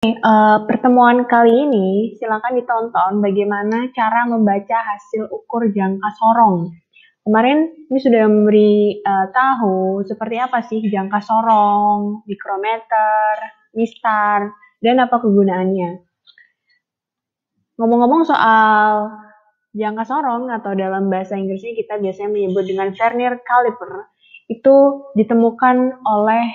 Pertemuan kali ini silakan ditonton bagaimana cara membaca hasil ukur jangka sorong. Kemarin ini sudah memberi tahu seperti apa sih jangka sorong, mikrometer, mistar, dan apa kegunaannya. Ngomong-ngomong soal jangka sorong atau dalam bahasa Inggrisnya kita biasanya menyebut dengan Vernier caliper, itu ditemukan oleh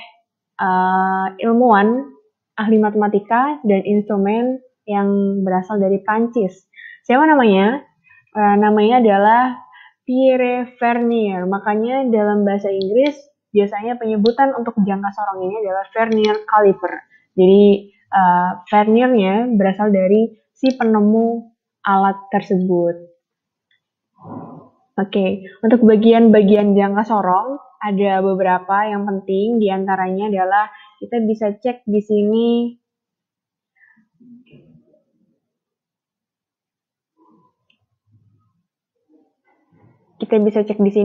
ilmuwan ahli matematika dan instrumen yang berasal dari Prancis. Siapa namanya? Namanya adalah Pierre Vernier. Makanya dalam bahasa Inggris biasanya penyebutan untuk jangka sorong ini adalah Vernier caliper. Jadi Verniernya berasal dari si penemu alat tersebut. Oke, untuk bagian-bagian jangka sorong ada beberapa yang penting, diantaranya adalah kita bisa cek di sini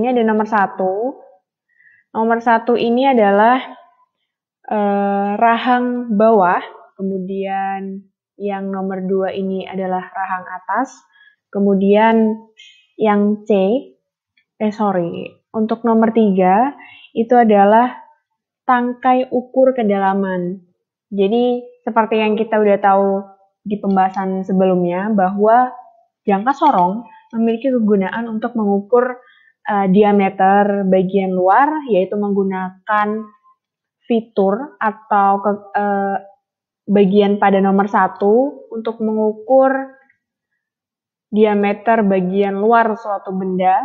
ada nomor 1. Nomor 1 ini adalah rahang bawah, kemudian yang nomor 2 ini adalah rahang atas, kemudian yang untuk nomor 3 itu adalah tangkai ukur kedalaman. Jadi seperti yang kita udah tahu di pembahasan sebelumnya bahwa jangka sorong memiliki kegunaan untuk mengukur diameter bagian luar, yaitu menggunakan fitur atau bagian pada nomor 1 untuk mengukur diameter bagian luar suatu benda,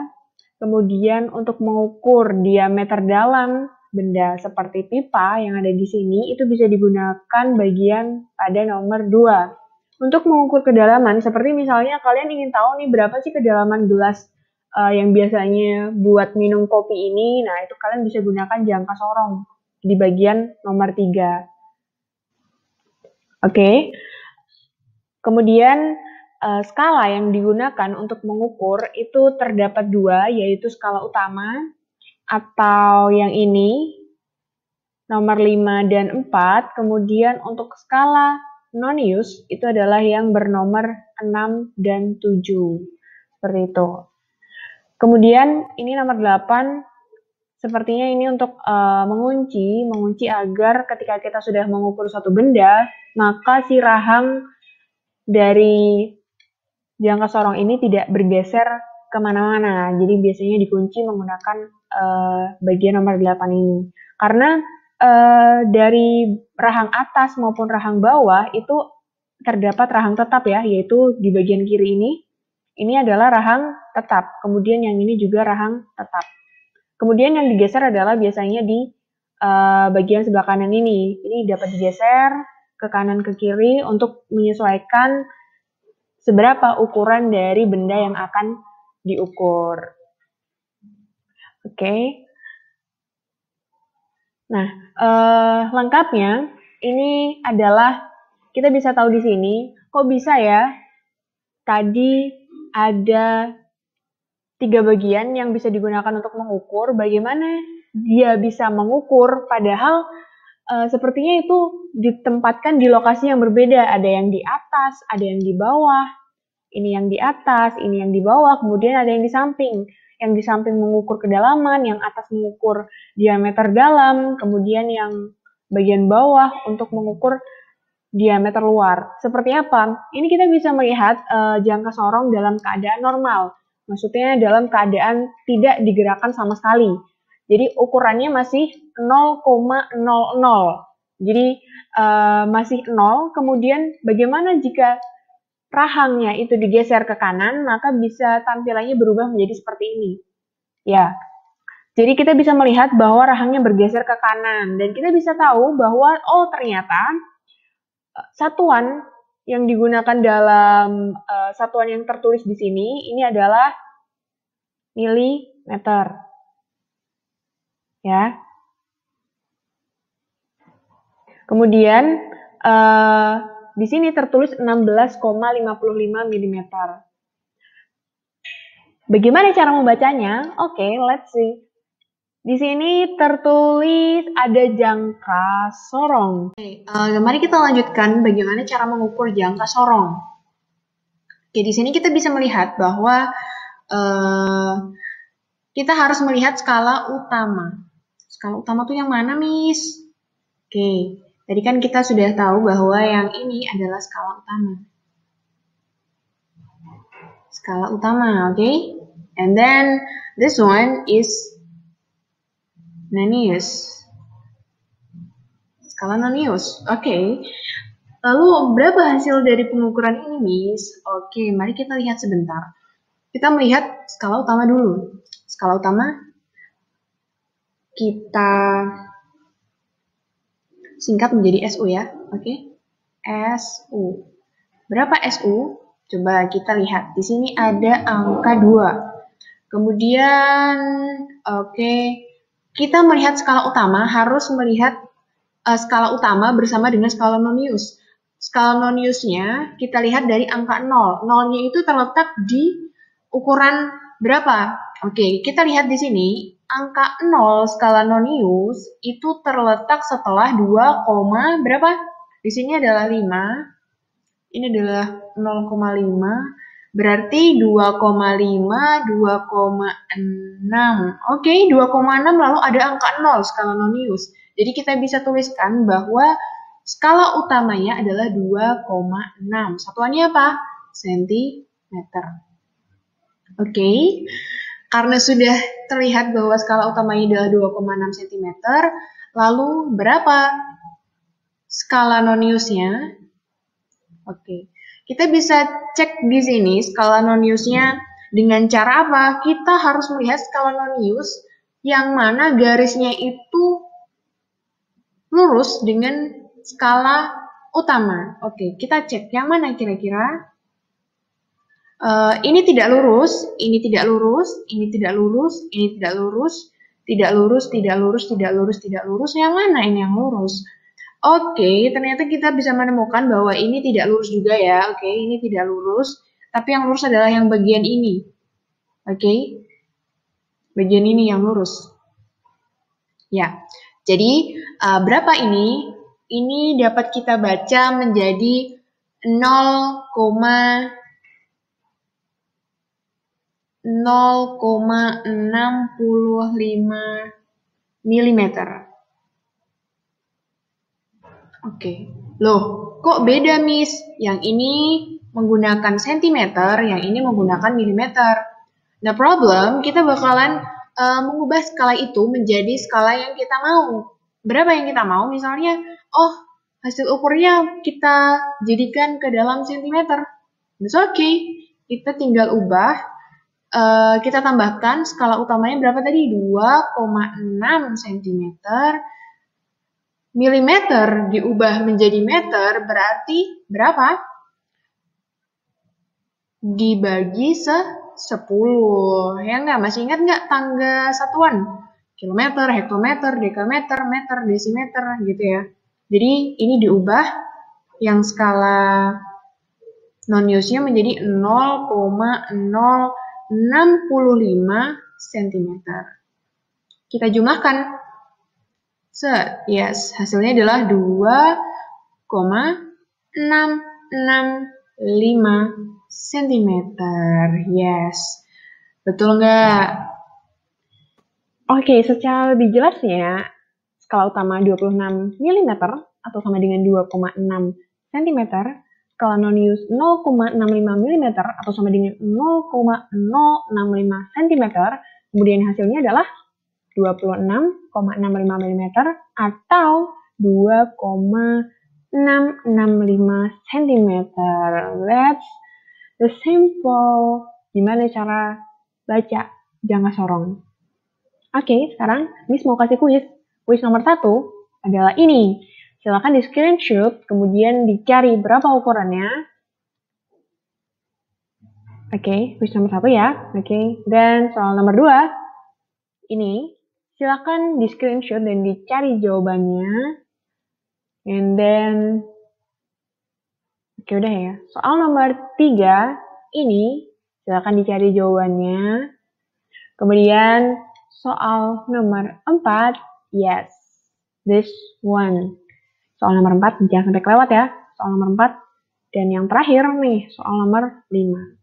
kemudian untuk mengukur diameter dalam benda seperti pipa yang ada di sini itu bisa digunakan bagian pada nomor 2. Untuk mengukur kedalaman, seperti misalnya kalian ingin tahu nih berapa sih kedalaman gelas yang biasanya buat minum kopi ini, nah itu kalian bisa gunakan jangka sorong di bagian nomor 3. Oke. Kemudian skala yang digunakan untuk mengukur itu terdapat 2, yaitu skala utama atau yang ini, nomor 5 dan 4. Kemudian untuk skala non-use itu adalah yang bernomor 6 dan 7. Seperti itu. Kemudian ini nomor 8, sepertinya ini untuk mengunci agar ketika kita sudah mengukur suatu benda, maka si rahang dari jangka sorong ini tidak bergeser kemana-mana. Jadi biasanya dikunci menggunakan bagian nomor 8 ini. Karena dari rahang atas maupun rahang bawah itu terdapat rahang tetap ya, yaitu di bagian kiri ini. Ini adalah rahang tetap. Kemudian yang ini juga rahang tetap. Kemudian yang digeser adalah biasanya di bagian sebelah kanan ini. Ini dapat digeser ke kanan ke kiri untuk menyesuaikan seberapa ukuran dari benda yang akan diukur. Oke. Nah, lengkapnya ini adalah kita bisa tahu di sini, kok bisa ya tadi ada 3 bagian yang bisa digunakan untuk mengukur. Bagaimana dia bisa mengukur padahal sepertinya itu ditempatkan di lokasi yang berbeda. Ada yang di atas, ada yang di bawah. Ini yang di atas, ini yang di bawah, kemudian ada yang di samping. Yang di samping mengukur kedalaman, yang atas mengukur diameter dalam, kemudian yang bagian bawah untuk mengukur diameter luar. Seperti apa? Ini kita bisa melihat jangka sorong dalam keadaan normal. Maksudnya dalam keadaan tidak digerakkan sama sekali. Jadi ukurannya masih 0,00. Jadi masih 0. Kemudian bagaimana jika rahangnya itu digeser ke kanan, maka bisa tampilannya berubah menjadi seperti ini. Ya. Jadi kita bisa melihat bahwa rahangnya bergeser ke kanan. Dan kita bisa tahu bahwa, oh ternyata satuan yang digunakan dalam satuan yang tertulis di sini, ini adalah milimeter. Ya. Kemudian di sini tertulis 16,55 mm. Bagaimana cara membacanya? Oke, let's see. Di sini tertulis ada jangka sorong. Mari kita lanjutkan bagaimana cara mengukur jangka sorong. Oke, di sini kita bisa melihat bahwa kita harus melihat skala utama. Skala utama tuh yang mana, Miss? Oke, tadi kan kita sudah tahu bahwa yang ini adalah skala utama. Skala utama, oke? And then this one is Nanius. Skala Nanius. Oke. Lalu berapa hasil dari pengukuran ini, Miss? Oke, mari kita lihat sebentar. Kita melihat skala utama dulu. Skala utama kita singkat menjadi SU ya. Oke. SU. Berapa SU? Coba kita lihat. Di sini ada angka 2. Kemudian kita melihat skala utama harus melihat skala utama bersama dengan skala Nonius. Skala Noniusnya kita lihat dari angka 0. 0-nya itu terletak di ukuran berapa? Oke, kita lihat di sini angka 0 skala Nonius itu terletak setelah 2, berapa? Di sini adalah 5. Ini adalah 0,5. Berarti 2,5, 2,6. Oke, 2,6 lalu ada angka 0 skala Nonius. Jadi kita bisa tuliskan bahwa skala utamanya adalah 2,6. Satuannya apa? Sentimeter. Oke, karena sudah terlihat bahwa skala utamanya adalah 2,6 cm, lalu berapa skala Noniusnya? Oke, kita bisa cek di sini skala Noniusnya dengan cara apa? Kita harus melihat skala Nonius yang mana garisnya itu lurus dengan skala utama. Oke, kita cek yang mana kira-kira? Ini tidak lurus, ini tidak lurus, ini tidak lurus, ini tidak lurus, tidak lurus, tidak lurus, tidak lurus, tidak lurus. Yang mana ini yang lurus? Oke, ternyata kita bisa menemukan bahwa ini tidak lurus juga ya. Oke, ini tidak lurus, tapi yang lurus adalah yang bagian ini. Oke, bagian ini yang lurus. Ya, jadi berapa ini? Ini dapat kita baca menjadi 0,65 mm. Oke, loh, kok beda, Miss? Yang ini menggunakan sentimeter, yang ini menggunakan milimeter. No problem, kita bakalan mengubah skala itu menjadi skala yang kita mau. Berapa yang kita mau? Misalnya, hasil ukurnya kita jadikan ke dalam sentimeter. It's okay, kita tinggal ubah. Kita tambahkan skala utamanya berapa tadi? 2,6 cm. Milimeter diubah menjadi meter berarti berapa? Dibagi 10. Ya nggak? Masih ingat nggak tangga satuan? Kilometer, hektometer, dekameter, meter, desimeter gitu ya. Jadi ini diubah yang skala Noniusnya menjadi 0,065 cm. Kita jumlahkan. Yes, hasilnya adalah 2,665 cm. Yes, betul nggak? Oke, secara lebih jelasnya, skala utama 26 mm atau sama dengan 2,6 cm, skala Nonius 0,65 mm atau sama dengan 0,065 cm, kemudian hasilnya adalah 26,65 mm atau 2,665 cm. That's the simple. Gimana cara baca jangka sorong? Oke, sekarang Miss mau kasih kuis. Kuis nomor 1 adalah ini. Silakan di screenshot, kemudian dicari berapa ukurannya. Oke, kuis nomor 1 ya. Oke, dan soal nomor 2, ini. Silakan di screenshot dan dicari jawabannya. And then, oke udah ya. Soal nomor 3, ini. Silakan dicari jawabannya. Kemudian, Soal nomor 4, yes, this one. Soal nomor 4, jangan sampai kelewat ya. Soal nomor 4. Dan yang terakhir nih, soal nomor 5.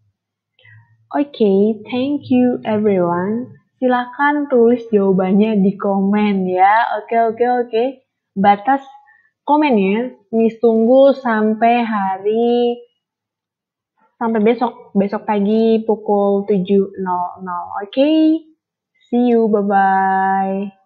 Oke, thank you everyone. Silahkan tulis jawabannya di komen ya. Oke. Batas komennya ditunggu sampai besok pagi pukul 7.00. Oke? See you, bye-bye.